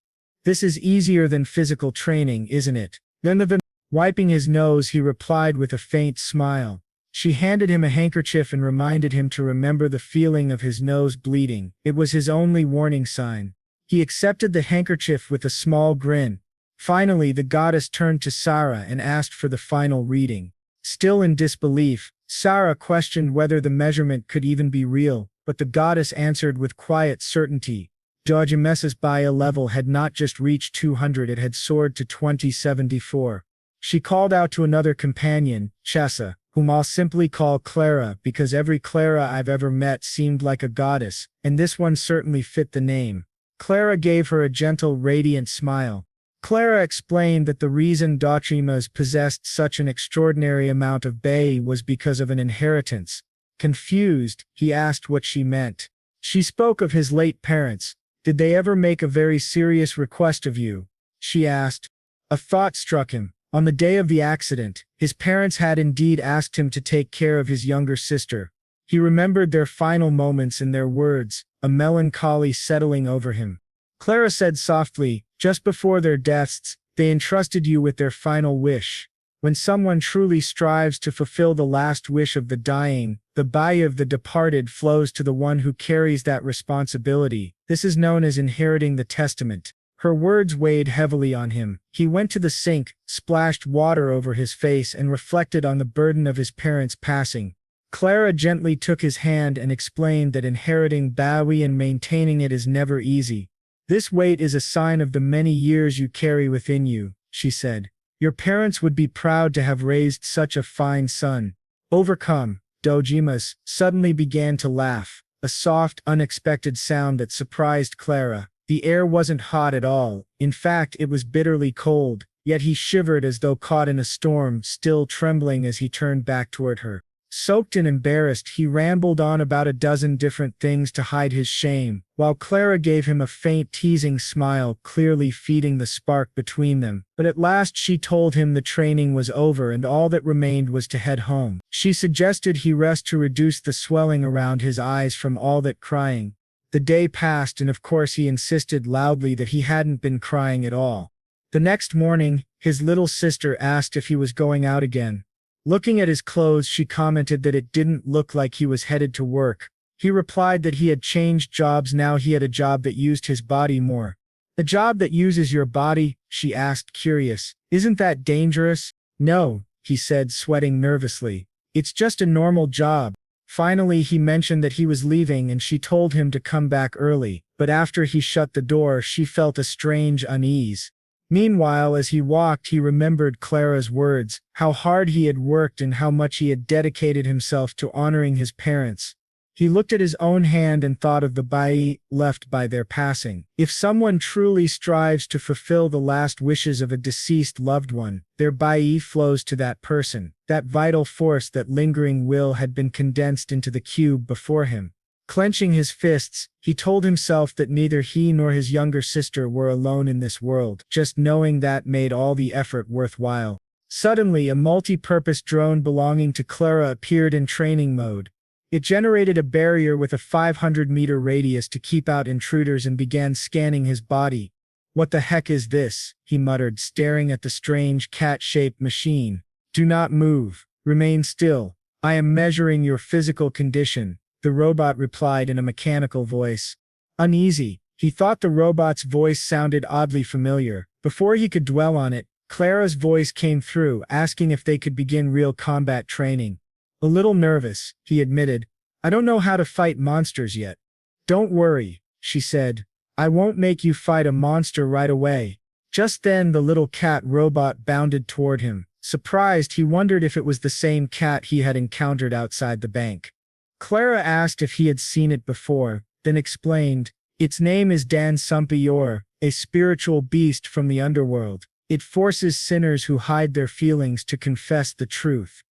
This is easier than physical training, isn't it? Then wiping his nose, he replied with a faint smile. She handed him a handkerchief and reminded him to remember the feeling of his nose bleeding. It was his only warning sign. He accepted the handkerchief with a small grin. Finally, the goddess turned to Sarah and asked for the final reading. Still in disbelief, Sarah questioned whether the measurement could even be real, but the goddess answered with quiet certainty. Dojimesa's Baya level had not just reached 200, it had soared to 2074. She called out to another companion, Chessa, whom I'll simply call Clara because every Clara I've ever met seemed like a goddess, and this one certainly fit the name. Clara gave her a gentle, radiant smile. Clara explained that the reason Dojimas possessed such an extraordinary amount of Bai was because of an inheritance. Confused, he asked what she meant. She spoke of his late parents. Did they ever make a very serious request of you? She asked. A thought struck him. On the day of the accident, his parents had indeed asked him to take care of his younger sister. He remembered their final moments and their words, a melancholy settling over him. Clara said softly, just before their deaths, they entrusted you with their final wish. When someone truly strives to fulfill the last wish of the dying, the Bai of the departed flows to the one who carries that responsibility. This is known as inheriting the testament. Her words weighed heavily on him. He went to the sink, splashed water over his face, and reflected on the burden of his parents' passing. Clara gently took his hand and explained that inheriting Baui and maintaining it is never easy. This weight is a sign of the many years you carry within you, she said. Your parents would be proud to have raised such a fine son. Overcome, Dojimas suddenly began to laugh, a soft, unexpected sound that surprised Clara. The air wasn't hot at all, in fact it was bitterly cold, yet he shivered as though caught in a storm, still trembling as he turned back toward her. Soaked and embarrassed, he rambled on about a dozen different things to hide his shame, while Clara gave him a faint teasing smile, clearly feeding the spark between them. But at last she told him the training was over and all that remained was to head home. She suggested he rest to reduce the swelling around his eyes from all that crying. The day passed and of course he insisted loudly that he hadn't been crying at all. The next morning, his little sister asked if he was going out again. Looking at his clothes, she commented that it didn't look like he was headed to work. He replied that he had changed jobs, now he had a job that used his body more. A job that uses your body? She asked, curious. Isn't that dangerous? No, he said, sweating nervously. It's just a normal job. Finally, he mentioned that he was leaving and she told him to come back early, but after he shut the door, she felt a strange unease. Meanwhile, as he walked, he remembered Clara's words, how hard he had worked and how much he had dedicated himself to honoring his parents. He looked at his own hand and thought of the bai left by their passing. If someone truly strives to fulfill the last wishes of a deceased loved one, their bai flows to that person. That vital force, that lingering will had been condensed into the cube before him. Clenching his fists, he told himself that neither he nor his younger sister were alone in this world. Just knowing that made all the effort worthwhile. Suddenly, a multi-purpose drone belonging to Clara appeared in training mode. It generated a barrier with a 500-meter radius to keep out intruders and began scanning his body. What the heck is this? He muttered, staring at the strange cat-shaped machine. Do not move. Remain still. I am measuring your physical condition, the robot replied in a mechanical voice. Uneasy, he thought the robot's voice sounded oddly familiar. Before he could dwell on it, Clara's voice came through, asking if they could begin real combat training. A little nervous, he admitted. I don't know how to fight monsters yet. Don't worry, she said. I won't make you fight a monster right away. Just then the little cat robot bounded toward him. Surprised, he wondered if it was the same cat he had encountered outside the bank. Clara asked if he had seen it before, then explained, its name is Dan Sumpiyor, a spiritual beast from the underworld. It forces sinners who hide their feelings to confess the truth.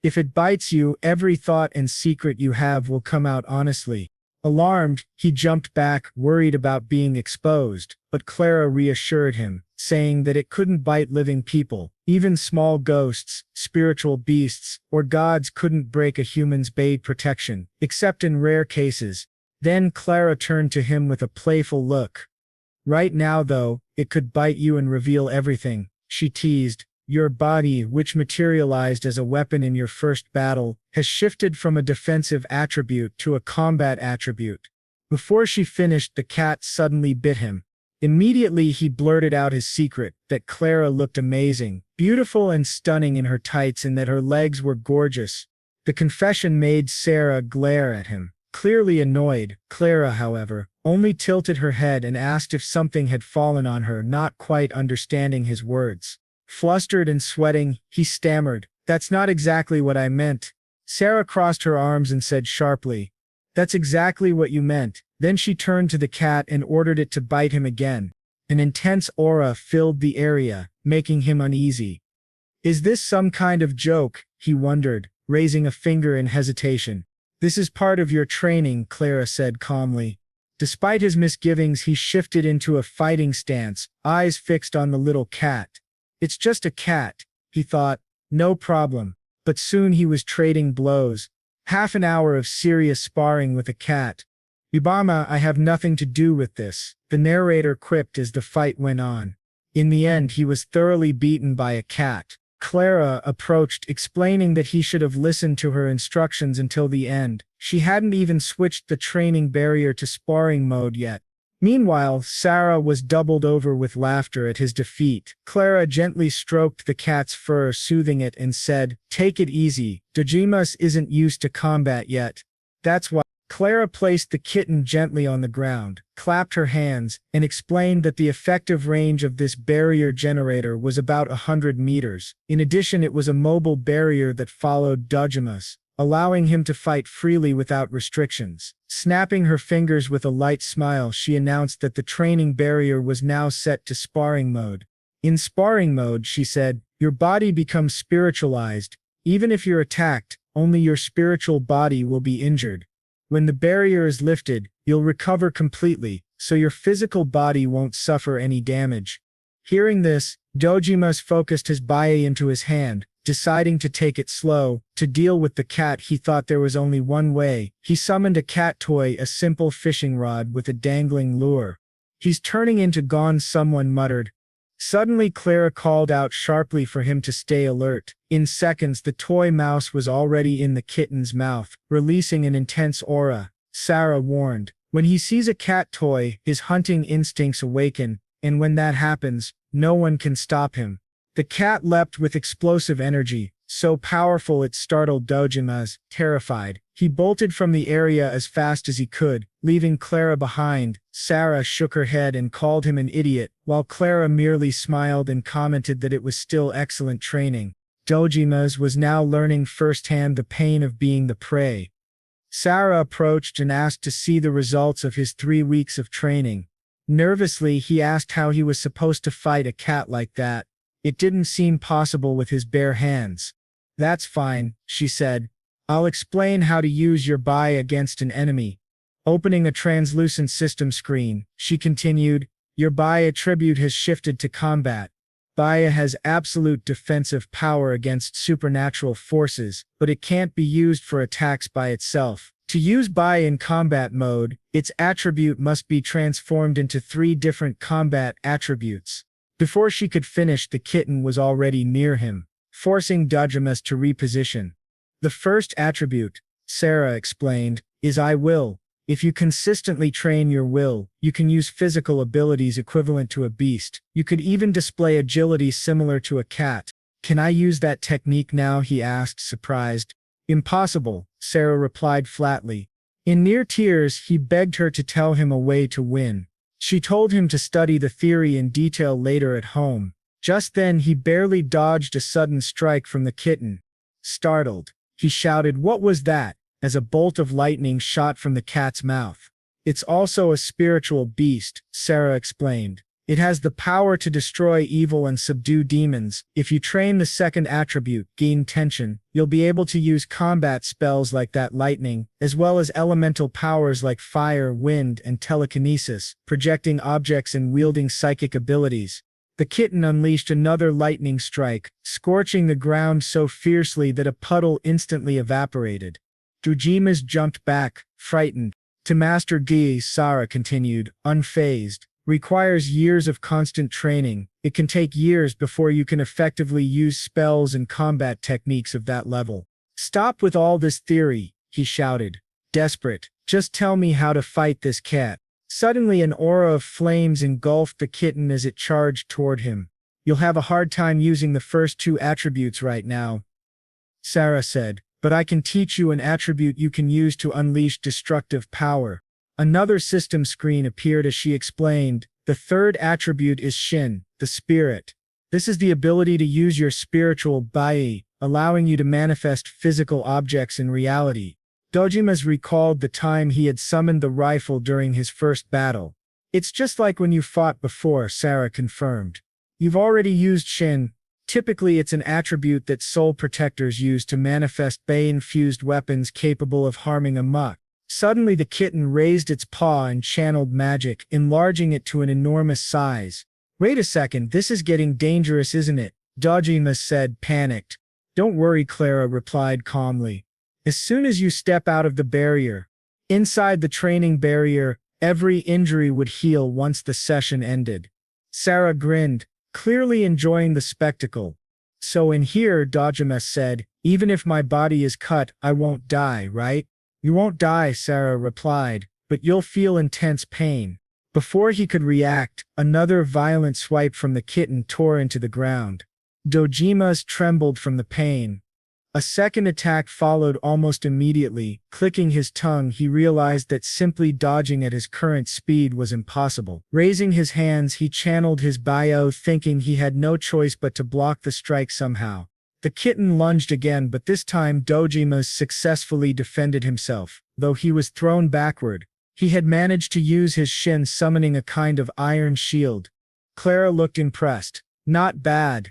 If it bites you, every thought and secret you have will come out honestly. Alarmed, he jumped back, worried about being exposed, but Clara reassured him, saying that it couldn't bite living people. Even small ghosts, spiritual beasts, or gods couldn't break a human's bait protection, except in rare cases. Then Clara turned to him with a playful look. Right now, though, it could bite you and reveal everything, she teased. Your body, which materialized as a weapon in your first battle, has shifted from a defensive attribute to a combat attribute. Before she finished, the cat suddenly bit him. Immediately he blurted out his secret, that Clara looked amazing, beautiful and stunning in her tights, and that her legs were gorgeous. The confession made Sarah glare at him. Clearly annoyed, Clara, however, only tilted her head and asked if something had fallen on her, not quite understanding his words. Flustered and sweating, he stammered, "That's not exactly what I meant." Sarah crossed her arms and said sharply, "That's exactly what you meant." Then she turned to the cat and ordered it to bite him again. An intense aura filled the area, making him uneasy. "Is this some kind of joke?" he wondered, raising a finger in hesitation. "This is part of your training," Clara said calmly. Despite his misgivings, he shifted into a fighting stance, eyes fixed on the little cat. "It's just a cat," he thought. "No problem." But soon he was trading blows. Half an hour of serious sparring with a cat. "Ibama, I have nothing to do with this," the narrator quipped as the fight went on. In the end, he was thoroughly beaten by a cat. Clara approached, explaining that he should have listened to her instructions until the end. She hadn't even switched the training barrier to sparring mode yet. Meanwhile, Sarah was doubled over with laughter at his defeat. Clara gently stroked the cat's fur, soothing it, and said, "Take it easy. Dojimas isn't used to combat yet. That's why." Clara placed the kitten gently on the ground, clapped her hands, and explained that the effective range of this barrier generator was about 100 meters. In addition, it was a mobile barrier that followed Dojimas, allowing him to fight freely without restrictions. Snapping her fingers with a light smile, she announced that the training barrier was now set to sparring mode. "In sparring mode," she said, "your body becomes spiritualized. Even if you're attacked, only your spiritual body will be injured. When the barrier is lifted, you'll recover completely, so your physical body won't suffer any damage." Hearing this, Dojimas focused his bae into his hand, deciding to take it slow. To deal with the cat, he thought there was only one way. He summoned a cat toy, a simple fishing rod with a dangling lure. "He's turning into Gon," someone muttered. Suddenly Clara called out sharply for him to stay alert. In seconds, the toy mouse was already in the kitten's mouth, releasing an intense aura. Sarah warned, "When he sees a cat toy, his hunting instincts awaken, and when that happens, no one can stop him." The cat leapt with explosive energy, so powerful it startled Dojimas. Terrified, he bolted from the area as fast as he could, leaving Clara behind. Sarah shook her head and called him an idiot, while Clara merely smiled and commented that it was still excellent training. Dojimas was now learning firsthand the pain of being the prey. Sarah approached and asked to see the results of his 3 weeks of training. Nervously, he asked how he was supposed to fight a cat like that. It didn't seem possible with his bare hands. "That's fine," she said. "I'll explain how to use your bae against an enemy." Opening a translucent system screen, she continued, "Your bae attribute has shifted to combat. Bae has absolute defensive power against supernatural forces, but it can't be used for attacks by itself. To use bae in combat mode, its attribute must be transformed into 3 different combat attributes." Before she could finish, the kitten was already near him, forcing Dojimas to reposition. "The first attribute," Sarah explained, "is I will. If you consistently train your will, you can use physical abilities equivalent to a beast. You could even display agility similar to a cat." "Can I use that technique now?" he asked, surprised. "Impossible," Sarah replied flatly. In near tears, he begged her to tell him a way to win. She told him to study the theory in detail later at home. Just then, he barely dodged a sudden strike from the kitten. Startled, he shouted, "What was that?" as a bolt of lightning shot from the cat's mouth. "It's also a spiritual beast," Sarah explained. "It has the power to destroy evil and subdue demons. If you train the second attribute, gain tension, you'll be able to use combat spells like that lightning, as well as elemental powers like fire, wind, and telekinesis, projecting objects and wielding psychic abilities." The kitten unleashed another lightning strike, scorching the ground so fiercely that a puddle instantly evaporated. Dojimas jumped back, frightened. "To master Gi," Sarah continued, unfazed, "requires years of constant training. It can take years before you can effectively use spells and combat techniques of that level." "Stop with all this theory," he shouted, desperate. "Just tell me how to fight this cat." Suddenly, an aura of flames engulfed the kitten as it charged toward him. "You'll have a hard time using the first 2 attributes right now," Sarah said, but I can teach you an attribute you can use to unleash destructive power. Another system screen appeared as she explained, the third attribute is Shin, the spirit. This is the ability to use your spiritual bai, allowing you to manifest physical objects in reality. Dojima recalled the time he had summoned the rifle during his first battle. It's just like when you fought before, Sarah confirmed. You've already used Shin. Typically it's an attribute that soul protectors use to manifest bai-infused weapons capable of harming a muck. Suddenly the kitten raised its paw and channeled magic, enlarging it to an enormous size. Wait a second, this is getting dangerous, isn't it? Dojima said, panicked. Don't worry, Clara replied calmly. As soon as you step out of the barrier, inside the training barrier, every injury would heal once the session ended. Sarah grinned, clearly enjoying the spectacle. So in here, Dojima said, even if my body is cut, I won't die, right? You won't die, Sarah replied, but you'll feel intense pain. Before he could react, another violent swipe from the kitten tore into the ground. Dojima's trembled from the pain. A second attack followed almost immediately. Clicking his tongue, he realized that simply dodging at his current speed was impossible. Raising his hands, he channeled his bio, thinking he had no choice but to block the strike somehow. The kitten lunged again, but this time Dojima successfully defended himself. Though he was thrown backward, he had managed to use his shin, summoning a kind of iron shield. Clara looked impressed. Not bad,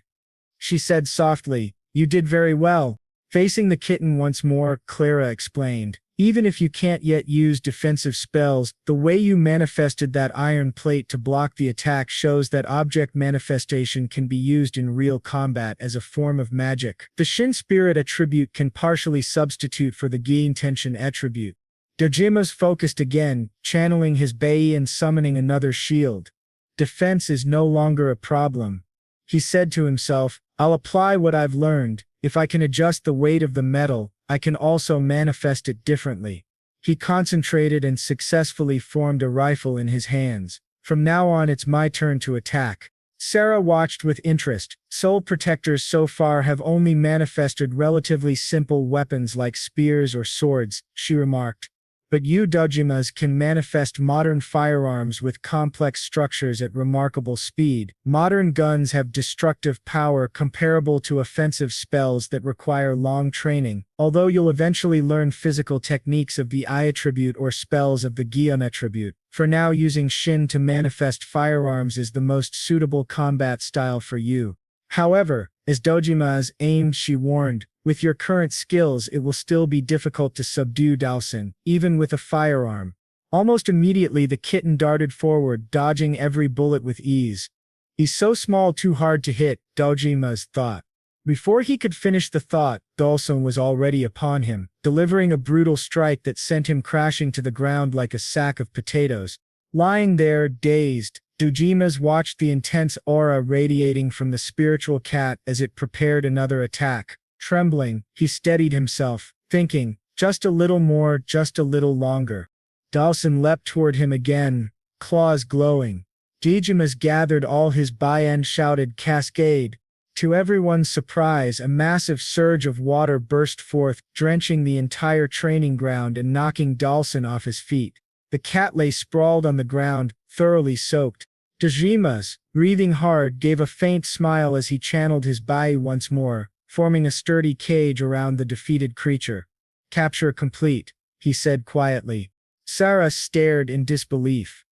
she said softly. You did very well. Facing the kitten once more, Clara explained. Even if you can't yet use defensive spells, the way you manifested that iron plate to block the attack shows that object manifestation can be used in real combat as a form of magic. The Shin Spirit attribute can partially substitute for the Gi Intention attribute. Dojima's focused again, channeling his Bei and summoning another shield. Defense is no longer a problem. He said to himself, I'll apply what I've learned. If I can adjust the weight of the metal, I can also manifest it differently. He concentrated and successfully formed a rifle in his hands. From now on, it's my turn to attack. Sarah watched with interest. Soul protectors so far have only manifested relatively simple weapons like spears or swords, she remarked. But you Dojimas can manifest modern firearms with complex structures at remarkable speed. Modern guns have destructive power comparable to offensive spells that require long training, although you'll eventually learn physical techniques of the I attribute or spells of the Gion attribute. For now, using Shin to manifest firearms is the most suitable combat style for you. However, as Dojima's aimed, she warned, with your current skills it will still be difficult to subdue Dalsin, even with a firearm. Almost immediately the kitten darted forward, dodging every bullet with ease. He's so small, too hard to hit, Dojima's thought. Before he could finish the thought, Dalsin was already upon him, delivering a brutal strike that sent him crashing to the ground like a sack of potatoes. Lying there, dazed, Dojima's watched the intense aura radiating from the spiritual cat as it prepared another attack. Trembling, he steadied himself, thinking, just a little more, just a little longer. Dalsin leapt toward him again, claws glowing. Dojima's gathered all his Bai and shouted, Cascade! To everyone's surprise, a massive surge of water burst forth, drenching the entire training ground and knocking Dalsin off his feet. The cat lay sprawled on the ground, thoroughly soaked. Dojima's, breathing hard, gave a faint smile as he channeled his Bai once more, forming a sturdy cage around the defeated creature. Capture complete, he said quietly. Sarah stared in disbelief.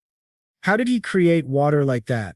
How did he create water like that?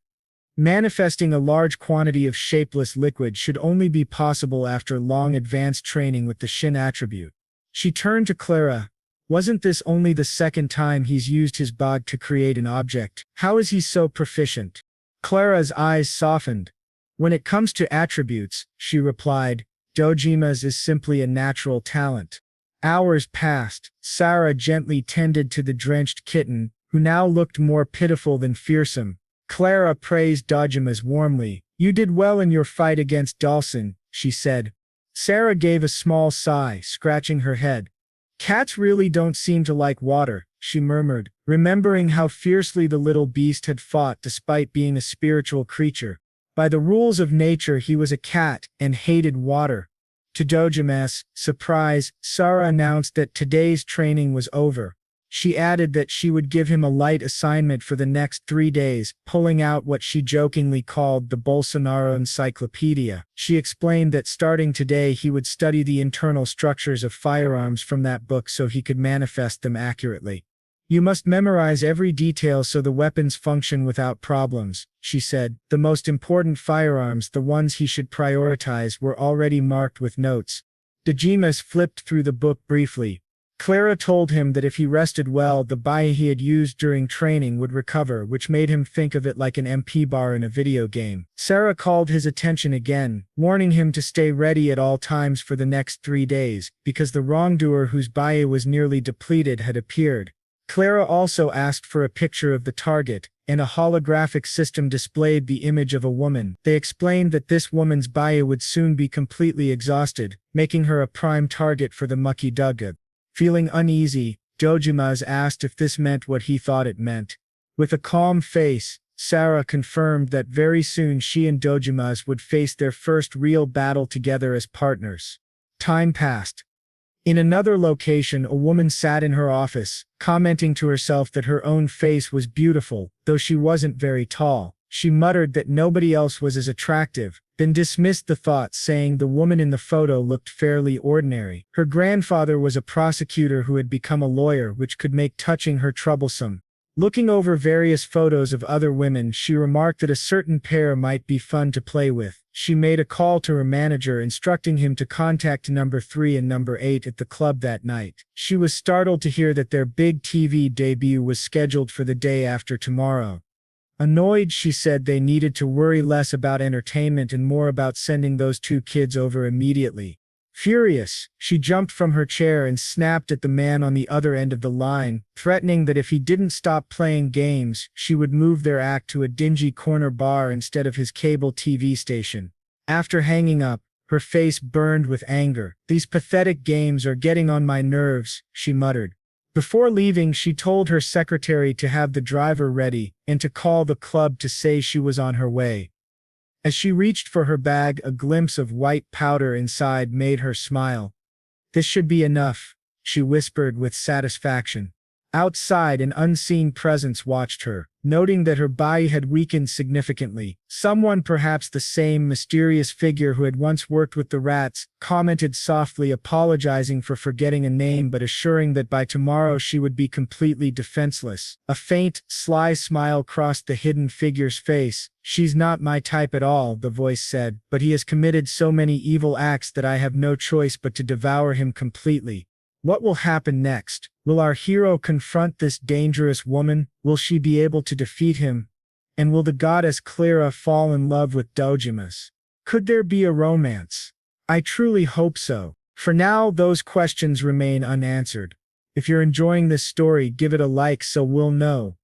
Manifesting a large quantity of shapeless liquid should only be possible after long advanced training with the Shin attribute. She turned to Clara. Wasn't this only the second time he's used his Bog to create an object? How is he so proficient? Clara's eyes softened. When it comes to attributes, she replied, Dojima's is simply a natural talent. Hours passed. Sarah gently tended to the drenched kitten, who now looked more pitiful than fearsome. Clara praised Dojima's warmly. You did well in your fight against Dalsin, she said. Sarah gave a small sigh, scratching her head. Cats really don't seem to like water, she murmured, remembering how fiercely the little beast had fought despite being a spiritual creature. By the rules of nature he was a cat and hated water. To Dojima's surprise, Sarah announced that today's training was over. She added that she would give him a light assignment for the next 3 days, pulling out what she jokingly called the Bolsonaro Encyclopedia. She explained that starting today he would study the internal structures of firearms from that book so he could manifest them accurately. You must memorize every detail so the weapons function without problems, she said. The most important firearms, the ones he should prioritize, were already marked with notes. Dojimas flipped through the book briefly. Clara told him that if he rested well, the bayi he had used during training would recover, which made him think of it like an MP bar in a video game. Sarah called his attention again, warning him to stay ready at all times for the next 3 days, because the wrongdoer whose bayi was nearly depleted had appeared. Clara also asked for a picture of the target, and a holographic system displayed the image of a woman. They explained that this woman's bayi would soon be completely exhausted, making her a prime target for the Mucky Dugga. Feeling uneasy, Dojimas asked if this meant what he thought it meant. With a calm face, Sarah confirmed that very soon she and Dojimas would face their first real battle together as partners. Time passed. In another location, a woman sat in her office, commenting to herself that her own face was beautiful, though she wasn't very tall. She muttered that nobody else was as attractive, then dismissed the thought, saying the woman in the photo looked fairly ordinary. Her grandfather was a prosecutor who had become a lawyer, which could make touching her troublesome. Looking over various photos of other women, she remarked that a certain pair might be fun to play with. She made a call to her manager, instructing him to contact number 3 and number 8 at the club that night. She was startled to hear that their big TV debut was scheduled for the day after tomorrow. Annoyed, she said they needed to worry less about entertainment and more about sending those 2 kids over immediately. Furious, she jumped from her chair and snapped at the man on the other end of the line, threatening that if he didn't stop playing games, she would move their act to a dingy corner bar instead of his cable TV station. After hanging up, her face burned with anger. "These pathetic games are getting on my nerves," she muttered. Before leaving, she told her secretary to have the driver ready and to call the club to say she was on her way. As she reached for her bag, a glimpse of white powder inside made her smile. "This should be enough," she whispered with satisfaction. Outside, an unseen presence watched her, noting that her bayi had weakened significantly. Someone, perhaps the same mysterious figure who had once worked with the rats, commented softly, apologizing for forgetting a name but assuring that by tomorrow she would be completely defenseless. A faint, sly smile crossed the hidden figure's face. "She's not my type at all," the voice said, "but he has committed so many evil acts that I have no choice but to devour him completely. What will happen next? Will our hero confront this dangerous woman? Will she be able to defeat him? And will the goddess Clara fall in love with Dojimas? Could there be a romance? I truly hope so. For now, those questions remain unanswered. If you're enjoying this story, give it a like so we'll know.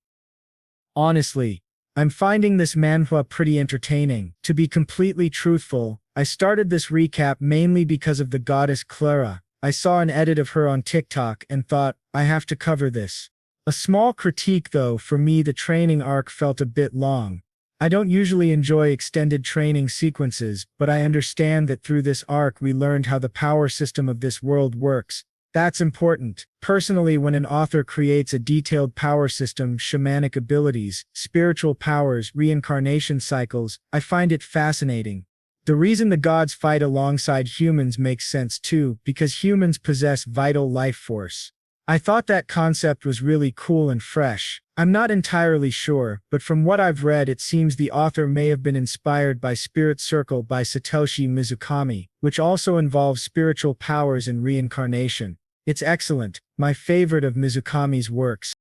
Honestly, I'm finding this manhwa pretty entertaining. To be completely truthful, I started this recap mainly because of the goddess Clara. I saw an edit of her on TikTok and thought, I have to cover this. A small critique though, for me the training arc felt a bit long. I don't usually enjoy extended training sequences, but I understand that through this arc we learned how the power system of this world works. That's important. Personally, when an author creates a detailed power system, shamanic abilities, spiritual powers, reincarnation cycles, I find it fascinating. The reason the gods fight alongside humans makes sense too, because humans possess vital life force. I thought that concept was really cool and fresh. I'm not entirely sure, but from what I've read it seems the author may have been inspired by Spirit Circle by Satoshi Mizukami, which also involves spiritual powers and reincarnation. It's excellent, my favorite of Mizukami's works.